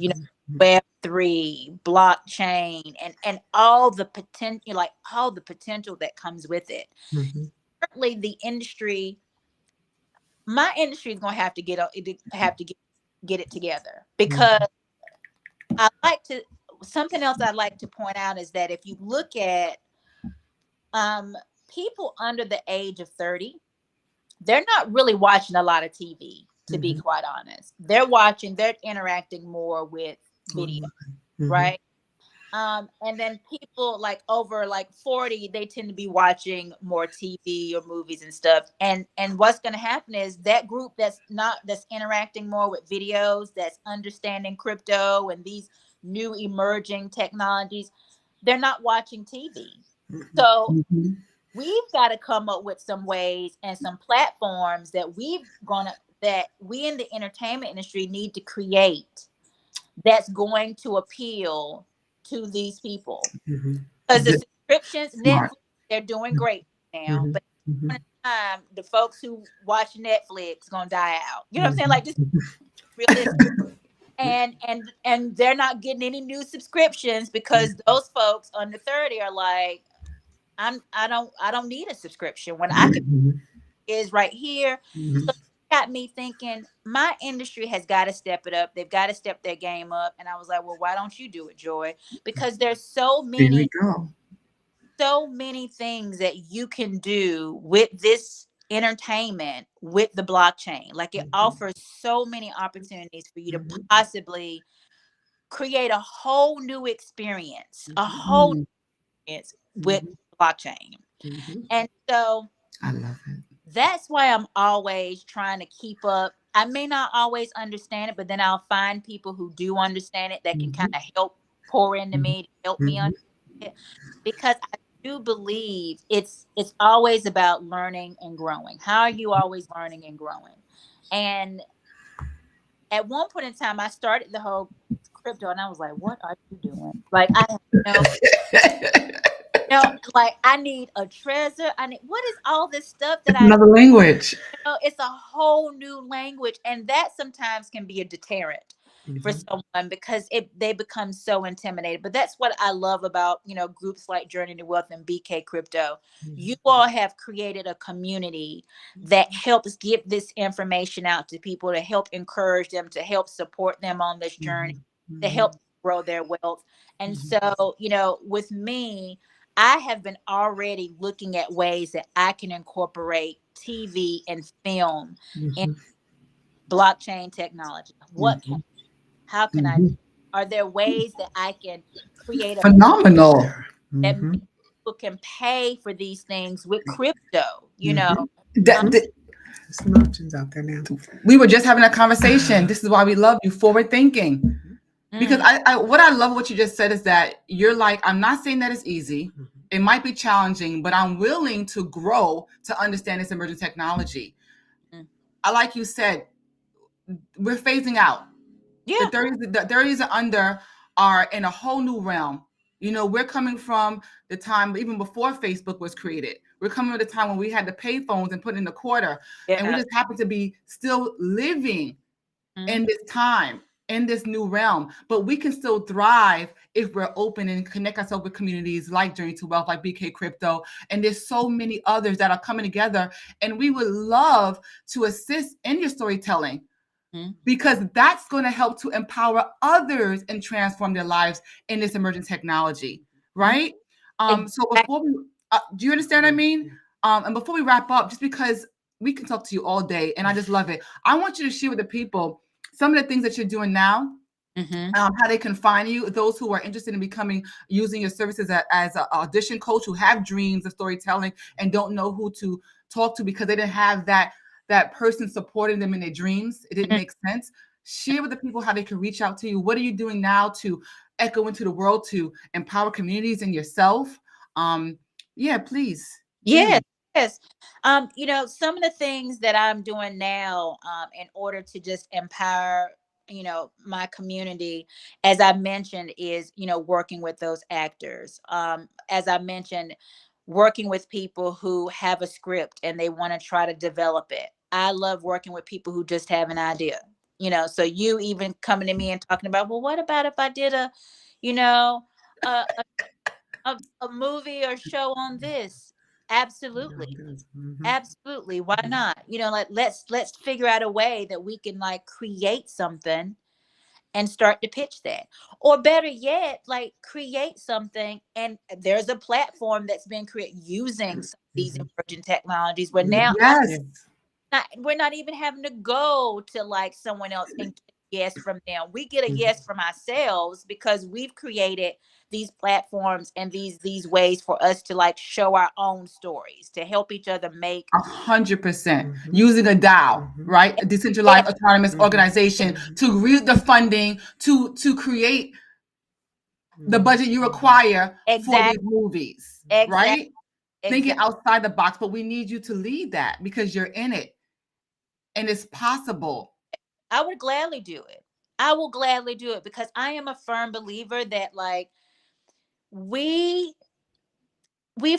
Web3, blockchain, and all the potential, that comes with it. Certainly, my industry is going to have to get it together, because I like to. Something else I'd like to point out is that if you look at people under the age of 30, they're not really watching a lot of TV, to be quite honest. They're interacting more with video, right? And then people like over like 40, they tend to be watching more TV or movies and stuff. And what's going to happen is that group that's interacting more with videos, that's understanding crypto and these new emerging technologies, they're not watching TV. So we've got to come up with some ways and some platforms that we in the entertainment industry need to create that's going to appeal to these people. Because the subscriptions, Netflix, they're doing great now, but one time the folks who watch Netflix gonna die out. You know what I'm saying? Like, just realistic. And they're not getting any new subscriptions because those folks under 30 are like, I don't need a subscription when I can is right here. So it got me thinking my industry has got to step it up. They've got to step their game up. And I was like, well, why don't you do it, Joy? Because there's so many things that you can do with this entertainment with the blockchain. Like, it offers so many opportunities for you to possibly create a whole new experience, with blockchain. And so I love it. that's why I'm always trying to keep up. I may not always understand it, but then I'll find people who do understand it that can kind of help pour into me, to help me understand it. Because I do believe it's always about learning and growing. How are you always learning and growing? And at one point in time, I started the whole crypto, and I was like, "What are you doing?" Like, I like, I need a treasure. What is all this stuff that Another language. It's a whole new language, and that sometimes can be a deterrent for someone because they become so intimidated. But that's what I love about groups like Journey to Wealth and BK Crypto. You all have created a community that helps get this information out to people, to help encourage them, to help support them on this journey, to help grow their wealth. And so, with me, I have been already looking at ways that I can incorporate TV and film in blockchain technology. How can I? Are there ways that I can create phenomenal that people can pay for these things with crypto? Some options out there now. We were just having a conversation. This is why we love you. Forward thinking. Because what I love what you just said is that you're like, I'm not saying that it's easy. It might be challenging, but I'm willing to grow to understand this emerging technology. Like you said, we're phasing out. Yeah. The 30s and under are in a whole new realm. We're coming from the time even before Facebook was created. We're coming to the time when we had the pay phones and put in the quarter. Yeah. And we just happen to be still living in this time, in this new realm. But we can still thrive if we're open and connect ourselves with communities like Journey to Wealth, like BK Crypto. And there's so many others that are coming together. And we would love to assist in your storytelling. Because that's going to help to empower others and transform their lives in this emerging technology, right? So before we, do you understand what I mean? And before we wrap up, just because we can talk to you all day, and I just love it, I want you to share with the people some of the things that you're doing now, how they can find you. Those who are interested in using your services as an audition coach, who have dreams of storytelling and don't know who to talk to because they didn't have that person supporting them in their dreams. It didn't make sense. Share with the people how they can reach out to you. What are you doing now to echo into the world, to empower communities and yourself? Yeah, please. Yes. Some of the things that I'm doing now, in order to just empower, my community, as I mentioned, is, working with those actors. As I mentioned, working with people who have a script and they want to try to develop it. I love working with people who just have an idea, so you even coming to me and talking about, well, what about if I did a movie or show on this? Absolutely. Absolutely. Why not? Like, let's figure out a way that we can create something and start to pitch that. Or better yet, create something, and there's a platform that's been created using some of these emerging technologies where now we're not even having to go to someone else and get a yes from them. We get a yes from ourselves because we've created these platforms and these ways for us to show our own stories, to help each other make 100% using a DAO, right? A decentralized autonomous organization to read the funding to create the budget you require for these movies, right? thinking outside the box, but we need you to lead that because you're in it and it's possible. I would gladly do it. I will gladly do it because I am a firm believer that like we've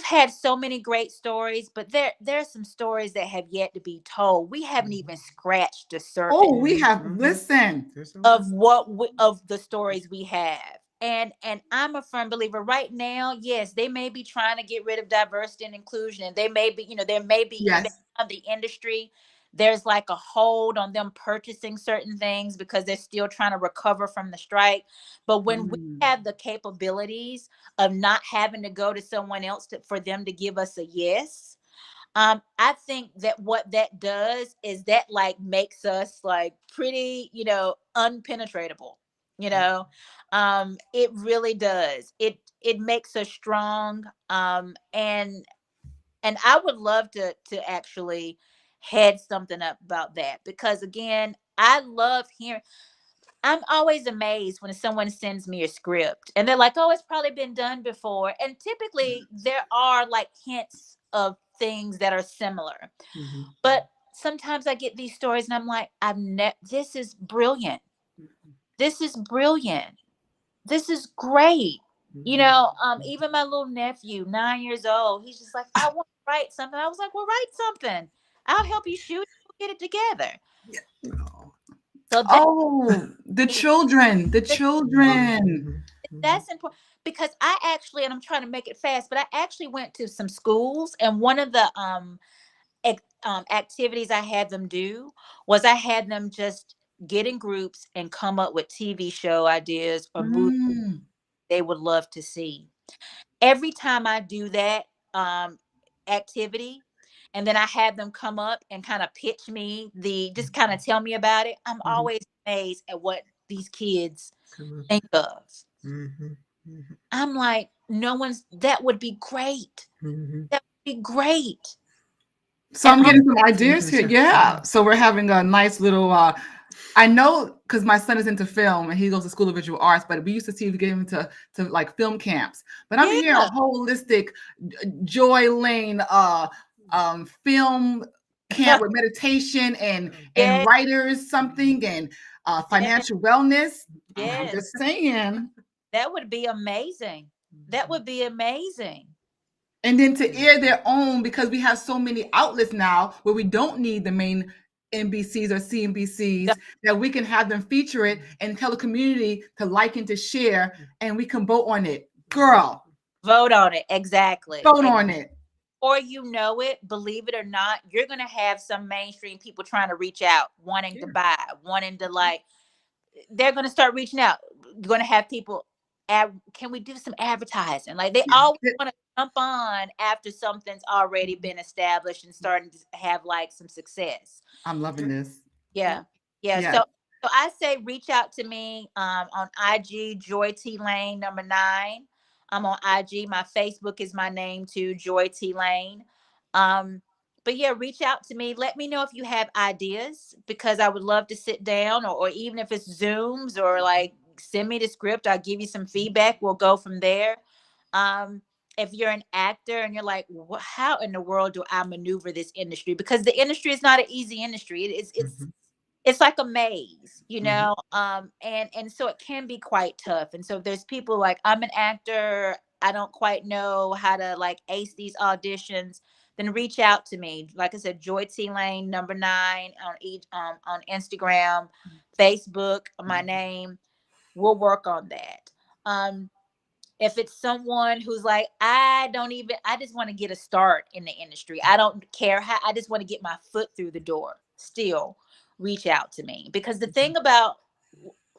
had so many great stories, but there's some stories that have yet to be told. We haven't even scratched the surface. Oh, we have listen of of the stories we have. And I'm a firm believer right now. Yes, they may be trying to get rid of diversity and inclusion, and they may be, there may be even on the industry. There's like a hold on them purchasing certain things because they're still trying to recover from the strike. But when we have the capabilities of not having to go to someone else for them to give us a yes, I think that what that does is that like makes us like pretty, unpenetratable. It really does. It makes us strong. And I would love to actually head something up about that because again, I love hearing. I'm always amazed when someone sends me a script and they're like, "Oh, it's probably been done before." And typically there are like hints of things that are similar. But sometimes I get these stories and I'm like, this is brilliant. This is brilliant. This is great. Even my little nephew, 9 years old, he's just like, "I want to write something." I was like, "Well, write something. I'll help you shoot. We'll get it together." So the children. That's important because I actually, and I'm trying to make it fast, but I actually went to some schools, and one of the activities I had them do was I had them just get in groups and come up with TV show ideas or movies they would love to see. Every time I do that activity, and then I had them come up and kind of pitch me just kind of tell me about it, I'm always amazed at what these kids think of. I'm like, that would be great. That would be great. So I'm getting some ideas here. Yeah. So we're having a nice little I know because my son is into film and he goes to School of Visual Arts, but we used to see if we get him to like film camps. But I'm hearing a holistic Joy Lane film camp with meditation and writers something and financial wellness. I'm just saying. That would be amazing. That would be amazing. And then to air their own, because we have so many outlets now where we don't need the main NBCs or CNBCs, that we can have them feature it and tell the community to like and to share, and we can vote on it. Girl. Vote on it. Exactly. Vote on it. Or believe it or not, you're going to have some mainstream people trying to reach out, wanting to buy, wanting to they're going to start reaching out. You're going to have people, can we do some advertising? Like they always want to jump on after something's already been established and starting to have like some success. I'm loving this. Yeah. So I say reach out to me on IG, Joy T Lane 9. I'm on IG. My Facebook is my name too, Joy T Lane. But yeah, reach out to me. Let me know if you have ideas because I would love to sit down or even if it's Zooms or like send me the script. I'll give you some feedback. We'll go from there. If you're an actor and you're like, how in the world do I maneuver this industry? Because the industry is not an easy industry. It's like a maze, and so it can be quite tough. And so if there's people like, I'm an actor, I don't quite know how to like ace these auditions, then reach out to me. Like I said, Joy T Lane 9 on Instagram, Facebook, my name. We'll work on that. If it's someone who's like, I just want to get a start in the industry. I don't care how, I just want to get my foot through the door. Still reach out to me. Because the thing about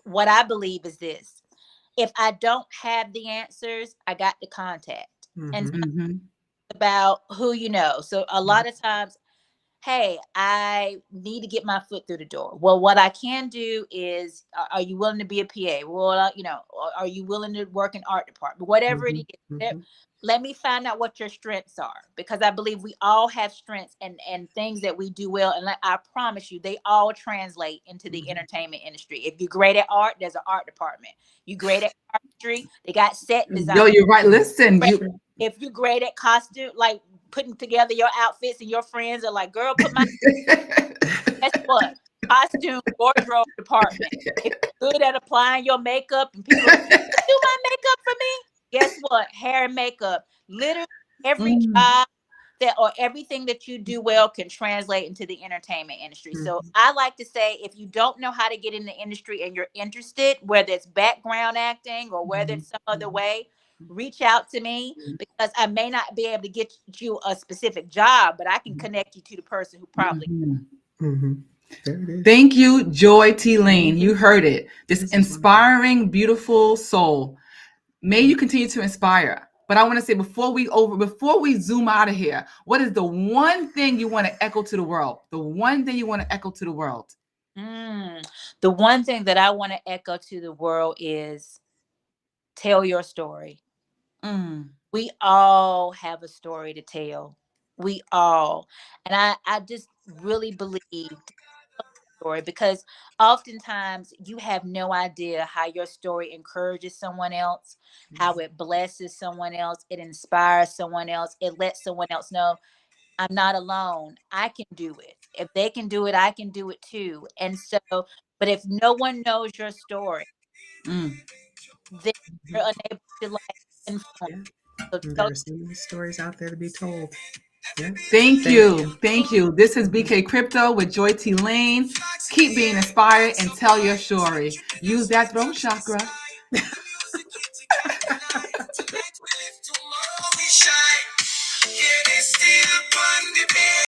what I believe is this: if I don't have the answers, I got the contact. And about who you know. So a lot of times, hey, I need to get my foot through the door. Well, what I can do is, are you willing to be a PA? Well, are you willing to work in art department? Whatever it is, let me find out what your strengths are, because I believe we all have strengths and things that we do well. And I promise you, they all translate into the entertainment industry. If you're great at art, there's an art department. You're great at artistry, they got set design. Yo, you're right. Listen, if you're great at costume, like putting together your outfits and your friends are like, girl, put my, guess what? Costume wardrobe department. If you're good at applying your makeup and people are like, you do my makeup for me, guess what? Hair and makeup. Literally every job that or everything that you do well can translate into the entertainment industry. So I like to say, if you don't know how to get in the industry and you're interested, whether it's background acting or whether it's some other way, reach out to me, because I may not be able to get you a specific job, but I can connect you to the person who probably. Thank you, Joy T. Lane. You heard it. This inspiring, beautiful soul. May you continue to inspire. But I want to say, before we zoom out of here, what is the one thing you want to echo to the world? The one thing you want to echo to the world? The one thing that I want to echo to the world is tell your story. We all have a story to tell. We all. And I just really believed story, because oftentimes you have no idea how your story encourages someone else, how it blesses someone else, it inspires someone else, it lets someone else know I'm not alone. I can do it. If they can do it, I can do it too. And so, but if no one knows your story, then you're unable to like influence. So there are so many stories out there to be told. Thank you. This is BK Crypto with Joy T. Lane. Keep being inspired and tell your story. Use that throat chakra.